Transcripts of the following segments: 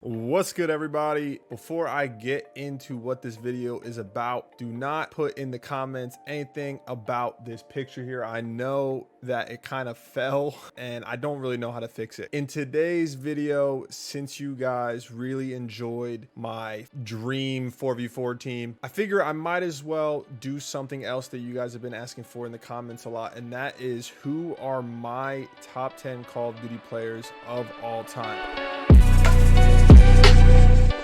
What's good, everybody? Before I get into what this video is about, do not put in the comments anything about this picture here. I know that it kind of fell and I don't really know how to fix it. In today's video, since you guys really enjoyed my dream 4v4 team, I figure I might as well do something else that you guys have been asking for in the comments a lot, and that is who are my top 10 Call of Duty players of all time.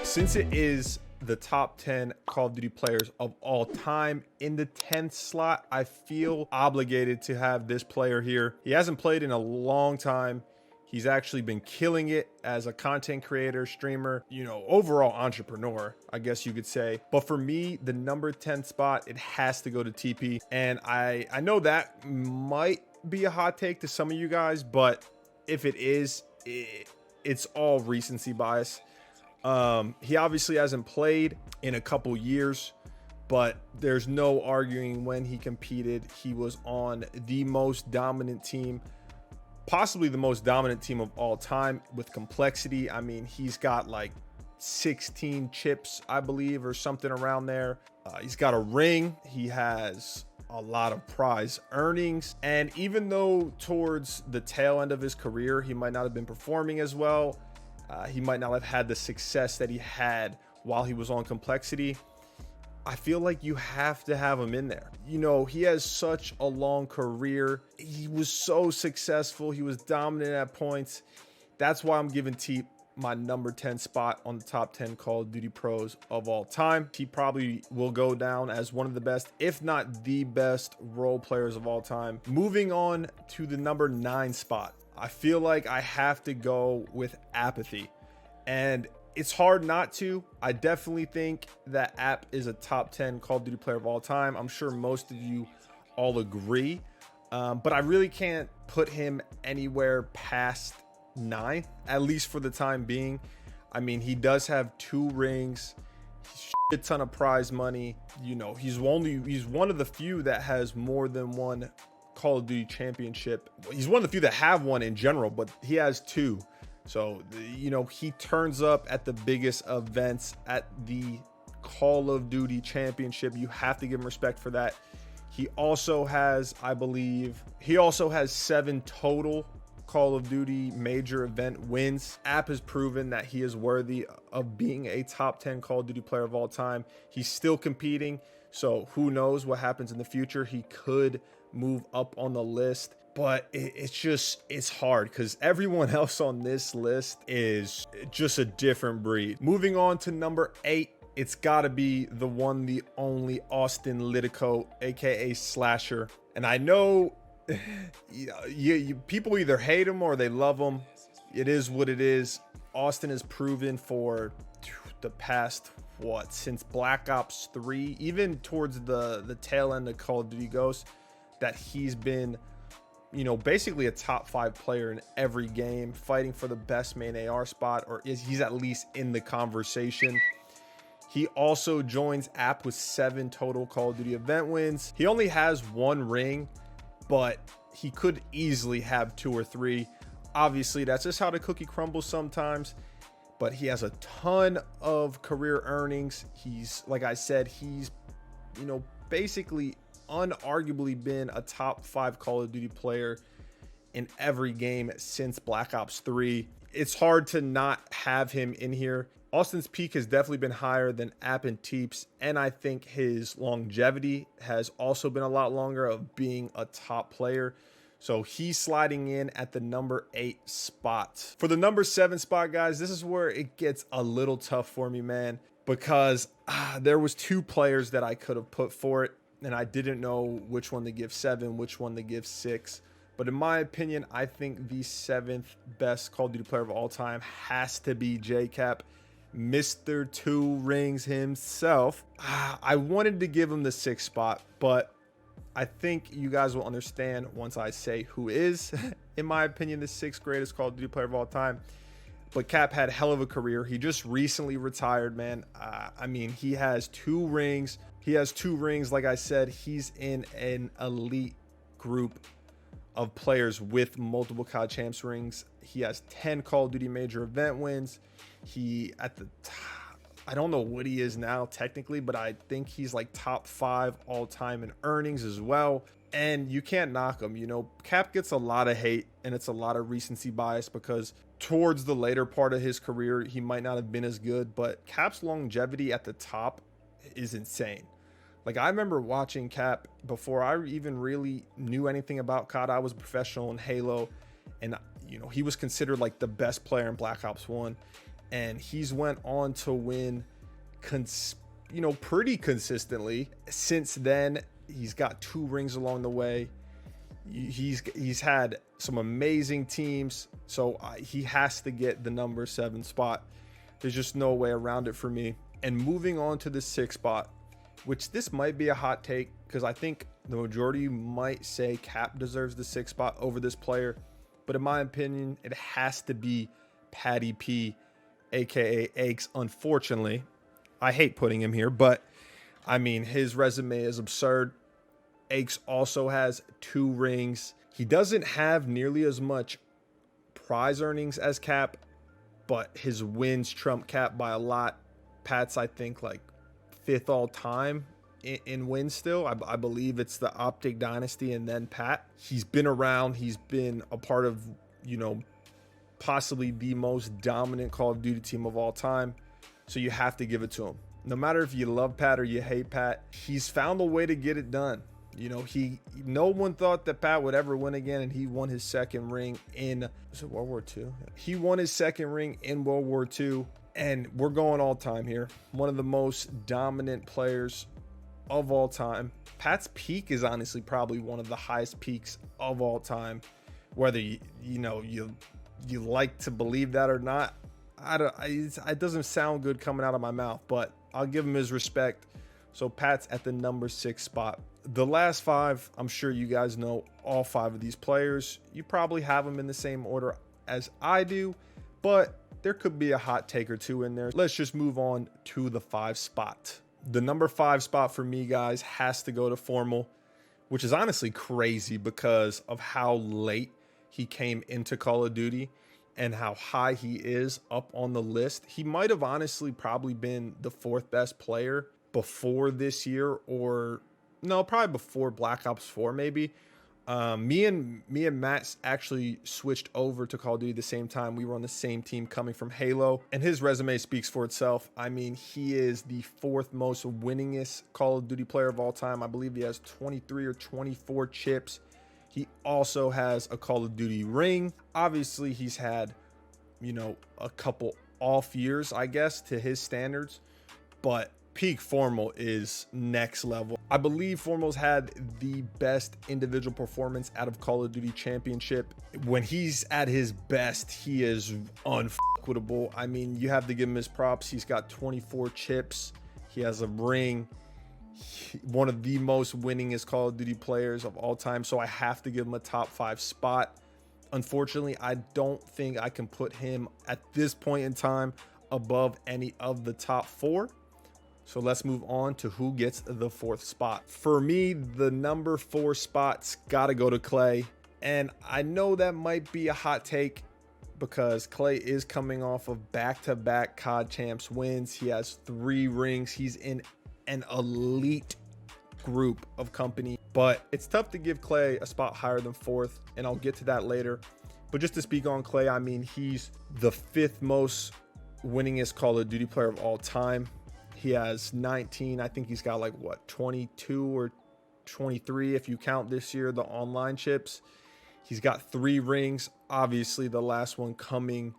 Since it is the top 10 Call of Duty players of all time, in the 10th slot, I feel obligated to have this player here. He hasn't played in a long time. He's actually been killing it as a content creator, streamer, overall entrepreneur, I guess you could say. But for me, the number 10 spot, it has to go to TP. And I know that might be a hot take to some of you guys, but if it is, it's all recency bias. He obviously hasn't played in a couple years, but there's no arguing when he competed. He was on the most dominant team, possibly the most dominant team of all time with complexity. I mean, he's got like 16 chips, I believe, or something around there. He's got a ring. He has a lot of prize earnings. And even though towards the tail end of his career, he might not have been performing as well, he might not have had the success that he had while he was on complexity, I feel like you have to have him in there. He has such a long career. He was so successful. He was dominant at points. That's why I'm giving Teep my number 10 spot on the top 10 Call of Duty pros of all time. He probably will go down as one of the best, if not the best, role players of all time. Moving on to the number 9 spot, I feel like I have to go with Apathy, and it's hard not to. I definitely think that App is a top 10 Call of Duty player of all time. I'm sure most of you all agree, but I really can't put him anywhere past 9, at least for the time being. I mean, he does have 2 rings, a ton of prize money. He's one of the few that has more than one Call of Duty championship. He's one of the few that have one in general, but he has 2. So, he turns up at the biggest events at the Call of Duty championship. You have to give him respect for that. He also has, I believe, 7 total Call of Duty major event wins. App has proven that he is worthy of being a top 10 Call of Duty player of all time. He's still competing, so who knows what happens in the future. He could move up on the list, but it's hard because everyone else on this list is just a different breed. Moving on to number 8, it's got to be the one, the only Austin Litico, aka Slasher. And I know people either hate him or they love him. It is what it is. Austin has proven for the past since Black Ops 3, even towards the tail end of Call of Duty Ghosts, that he's been basically a top 5 player in every game, fighting for the best main AR spot, or he's at least in the conversation. He also joins App with 7 total Call of Duty event wins. He only has 1 ring, but he could easily have 2 or 3. Obviously, that's just how the cookie crumbles sometimes, but he has a ton of career earnings. He's, like I said, he's basically unarguably been a top 5 Call of Duty player in every game since Black Ops 3. It's hard to not have him in here. Austin's peak has definitely been higher than App and Teep's, and I think his longevity has also been a lot longer of being a top player. So he's sliding in at the number 8 spot. For the number 7 spot, guys, this is where it gets a little tough for me, man, because there was 2 players that I could have put for it, and I didn't know which one to give 7, which one to give 6. But in my opinion, I think the 7th best Call of Duty player of all time has to be JCAP, Mr. 2 rings himself. I wanted to give him the 6th spot, but I think you guys will understand once I say who is, in my opinion, the 6th greatest Call of Duty player of all time. But Cap had hell of a career. He just recently retired, man. I mean, he has 2 rings. Like I said, he's in an elite group of players with multiple COD Champs rings. He has 10 Call of Duty major event wins. He at the top, I don't know what he is now technically, but I think he's like top 5 all time in earnings as well. And you can't knock him. You know, Cap gets a lot of hate, and it's a lot of recency bias because towards the later part of his career, he might not have been as good, but Cap's longevity at the top is insane. Like, I remember watching Cap before I even really knew anything about COD. I was a professional in Halo, and you know, he was considered like the best player in Black Ops 1, and he's went on to win pretty consistently. Since then, he's got 2 rings along the way. He's had some amazing teams, so he has to get the number 7 spot. There's just no way around it for me. And moving on to the 6th spot, which this might be a hot take because I think the majority might say Cap deserves the 6th spot over this player. But in my opinion, it has to be Patty P, aka Aches. Unfortunately, I hate putting him here, but I mean, his resume is absurd. Aches also has 2 rings. He doesn't have nearly as much prize earnings as Cap, but his wins trump Cap by a lot. Pat's, I think, like 5th all time in wins still. I believe it's the Optic Dynasty and then Pat. He's been around. He's been a part of, you know, possibly the most dominant Call of Duty team of all time. So you have to give it to him. No matter if you love Pat or you hate Pat, he's found a way to get it done. You know, no one thought that Pat would ever win again, and he won his 2nd ring in, was it World War II? He won his 2nd ring in World War II. And we're going all time here. One of the most dominant players of all time. Pat's peak is honestly probably one of the highest peaks of all time. Whether you like to believe that or not, it doesn't sound good coming out of my mouth, but I'll give him his respect. So Pat's at the number 6 spot. The last 5, I'm sure you guys know all 5 of these players. You probably have them in the same order as I do, but there could be a hot take or 2 in there. Let's just move on to the 5 spot. The number 5 spot for me, guys, has to go to Formal, which is honestly crazy because of how late he came into Call of Duty and how high he is up on the list. He might have honestly probably been the 4th best player before this year, or no, probably before Black Ops 4 maybe. Me and Matt actually switched over to Call of Duty the same time. We were on the same team coming from Halo, and his resume speaks for itself. I mean, he is the 4th most winningest Call of Duty player of all time. I believe he has 23 or 24 chips. He also has a Call of Duty ring. Obviously, he's had, you know, a couple off years, I guess, to his standards, but peak Formal is next level. I believe Formal's had the best individual performance out of Call of Duty Championship. When he's at his best, he is unfuckable. I mean, you have to give him his props. He's got 24 chips. He has a ring. One of the most winningest Call of Duty players of all time. So I have to give him a top 5 spot. Unfortunately, I don't think I can put him at this point in time above any of the top 4. So let's move on to who gets the 4th spot. For me, the number 4 spot's got to go to Clay. And I know that might be a hot take because Clay is coming off of back-to-back COD Champs wins. He has 3 rings. He's in an elite group of company. But it's tough to give Clay a spot higher than 4th, and I'll get to that later. But just to speak on Clay, I mean, he's the 5th most winningest Call of Duty player of all time. He has 19. I think he's got like what, 22 or 23 if you count this year the online chips. He's got 3 rings, obviously the last one coming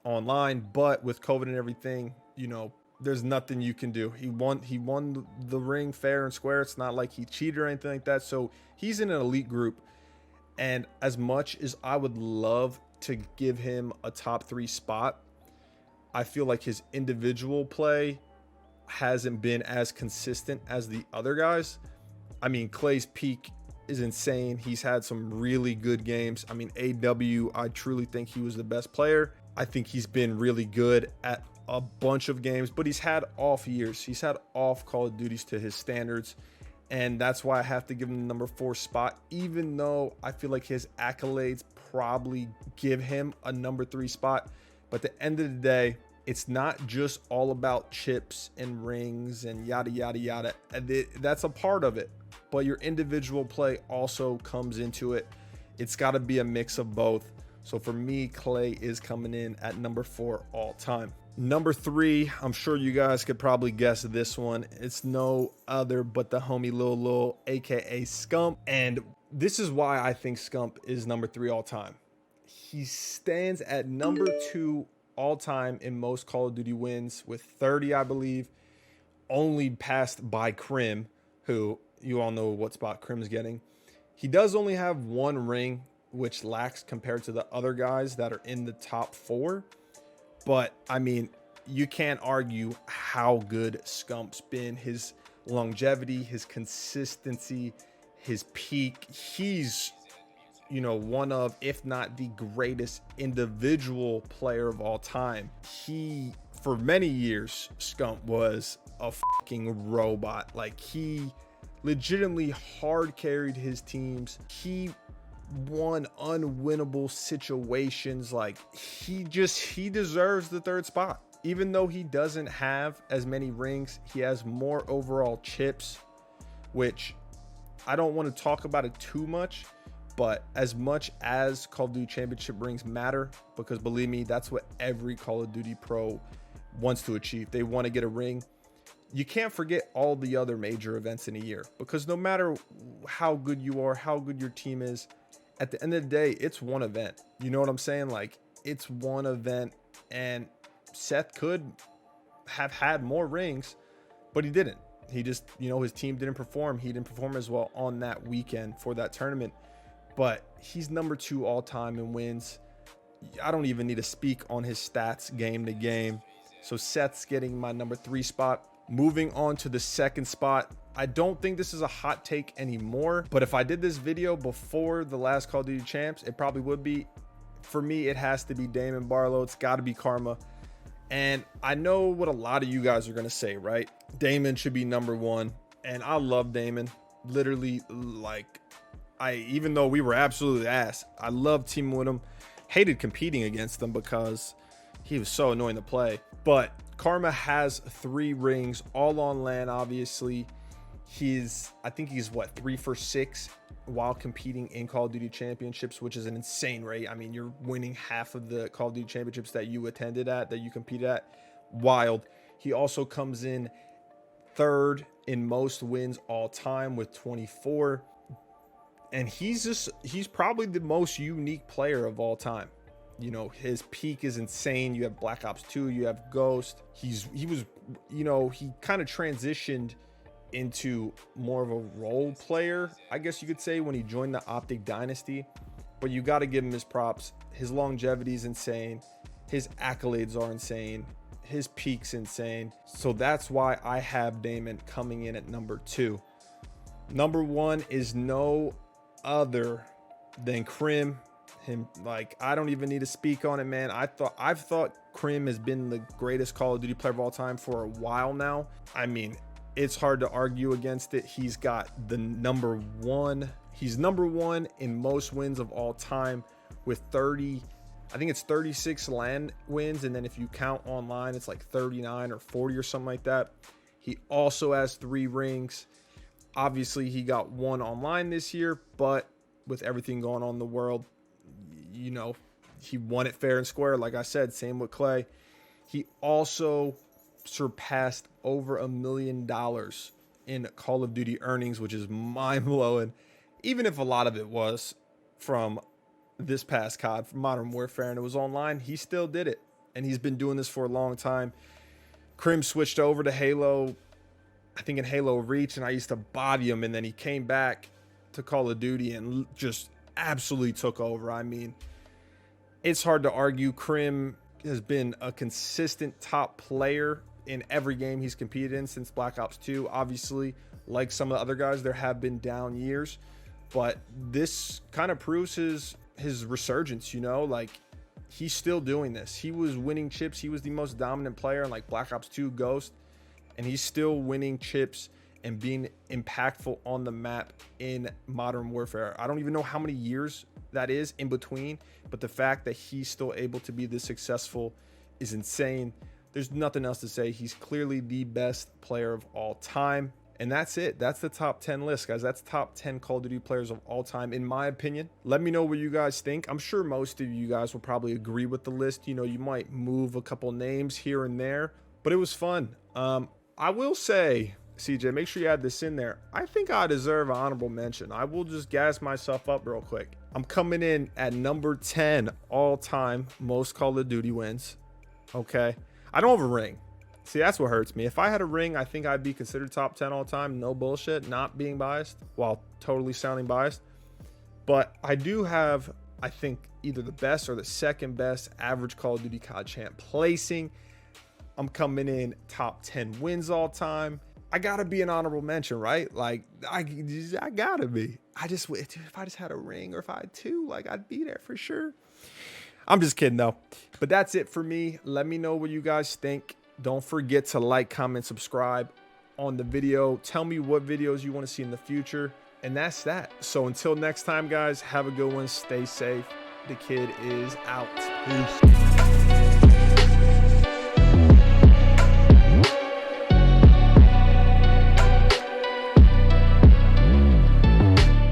online, but with COVID and everything, you know, there's nothing you can do. He won the ring fair and square. It's not like he cheated or anything like that. So he's in an elite group, and as much as I would love to give him a top 3 spot, I feel like his individual play hasn't been as consistent as the other guys. I mean, Clay's peak is insane. He's had some really good games. I mean, AW, I truly think he was the best player. I think he's been really good at a bunch of games, but he's had off years. He's had off Call of Duties to his standards. And that's why I have to give him the number 4 spot, even though I feel like his accolades probably give him a number 3 spot. But at the end of the day, it's not just all about chips and rings and yada, yada, yada. That's a part of it, but your individual play also comes into it. It's got to be a mix of both. So for me, Clay is coming in at number 4 all time. Number 3, I'm sure you guys could probably guess this one. It's no other but the homie Lil, aka Scum. And this is why I think Scum is number 3 all time. He stands at number 2 all time in most Call of Duty wins with 30, I believe, only passed by Crim, who you all know what spot Crim's getting. He does only have 1 ring, which lacks compared to the other guys that are in the top 4. But I mean, you can't argue how good Scump's been. His longevity, his consistency, his peak. He's, you know, one of, if not the greatest individual player of all time. He, for many years, Scump was a fucking robot. Like, he legitimately hard carried his teams. He won unwinnable situations. Like, he deserves the 3rd spot. Even though he doesn't have as many rings, he has more overall chips, which I don't want to talk about it too much. But as much as Call of Duty Championship rings matter, because believe me, that's what every Call of Duty pro wants to achieve. They want to get a ring. You can't forget all the other major events in a year, because no matter how good you are, how good your team is, at the end of the day, it's one event. You know what I'm saying? Like, it's one event, and Seth could have had more rings, but he didn't. He just, you know, his team didn't perform. He didn't perform as well on that weekend for that tournament. But he's number 2 all time in wins. I don't even need to speak on his stats game to game. So Seth's getting my number 3 spot. Moving on to the 2nd spot. I don't think this is a hot take anymore, but if I did this video before the last Call of Duty Champs, it probably would be. For me, it has to be Damon Barlow. It's got to be Karma. And I know what a lot of you guys are going to say, right? Damon should be number 1. And I love Damon. Literally, like, even though we were absolutely ass, I love teaming with him. Hated competing against him because he was so annoying to play. But Karma has 3 rings, all on LAN, obviously. I think he's what, 3 for 6 while competing in Call of Duty Championships, which is an insane rate. I mean, you're winning half of the Call of Duty Championships that you attended at, that you competed at. Wild. He also comes in 3rd in most wins all time with 24. And he's probably the most unique player of all time. You know, his peak is insane. You have Black Ops 2, you have Ghost. He was, you know, he kind of transitioned into more of a role player, I guess you could say, when he joined the Optic Dynasty. But you got to give him his props. His longevity is insane. His accolades are insane. His peak's insane. So that's why I have Damon coming in at number 2. Number 1 is no other than Crim. Him, like, I don't even need to speak on it, man. I've thought Crim has been the greatest Call of Duty player of all time for a while now. I mean, it's hard to argue against it. He's got the number 1. He's number 1 in most wins of all time with 30. I think it's 36 LAN wins, and then if you count online, it's like 39 or 40 or something like that. He also has 3 rings. Obviously, he got 1 online this year, but with everything going on in the world, you know, he won it fair and square. Like I said, same with Clay. He also surpassed over $1 million in Call of Duty earnings, which is mind-blowing. Even if a lot of it was from this past COD, from Modern Warfare, and it was online, he still did it. And he's been doing this for a long time. Crim switched over to Halo, I think in Halo Reach, and I used to body him, and then he came back to Call of Duty and just absolutely took over. I mean, it's hard to argue. Crim has been a consistent top player in every game he's competed in since Black Ops 2. Obviously, like some of the other guys, there have been down years, but this kind of proves his resurgence, you know, like he's still doing this. He was winning chips. He was the most dominant player in like Black Ops 2 Ghost, and he's still winning chips and being impactful on the map in Modern Warfare. I don't even know how many years that is in between, but the fact that he's still able to be this successful is insane. There's nothing else to say. He's clearly the best player of all time. And that's it. That's the top 10 list, guys. That's top 10 Call of Duty players of all time, in my opinion. Let me know what you guys think. I'm sure most of you guys will probably agree with the list. You know, you might move a couple names here and there, but it was fun. I will say, CJ, make sure you add this in there. I think I deserve an honorable mention. I will just gas myself up real quick. I'm coming in at number 10 all time most Call of Duty wins. Okay. I don't have a ring. See, that's what hurts me. If I had a ring, I think I'd be considered top 10 all time. No bullshit, not being biased, while totally sounding biased. But I do have, I think, either the best or the second best average Call of Duty COD champ placing. I'm coming in top 10 wins all time. I gotta be an honorable mention, right? Like, I gotta be. If I just had a ring, or if I had two, like, I'd be there for sure. I'm just kidding though. But that's it for me. Let me know what you guys think. Don't forget to like, comment, subscribe on the video. Tell me what videos you want to see in the future. And that's that. So until next time, guys, have a good one. Stay safe. The kid is out. Peace.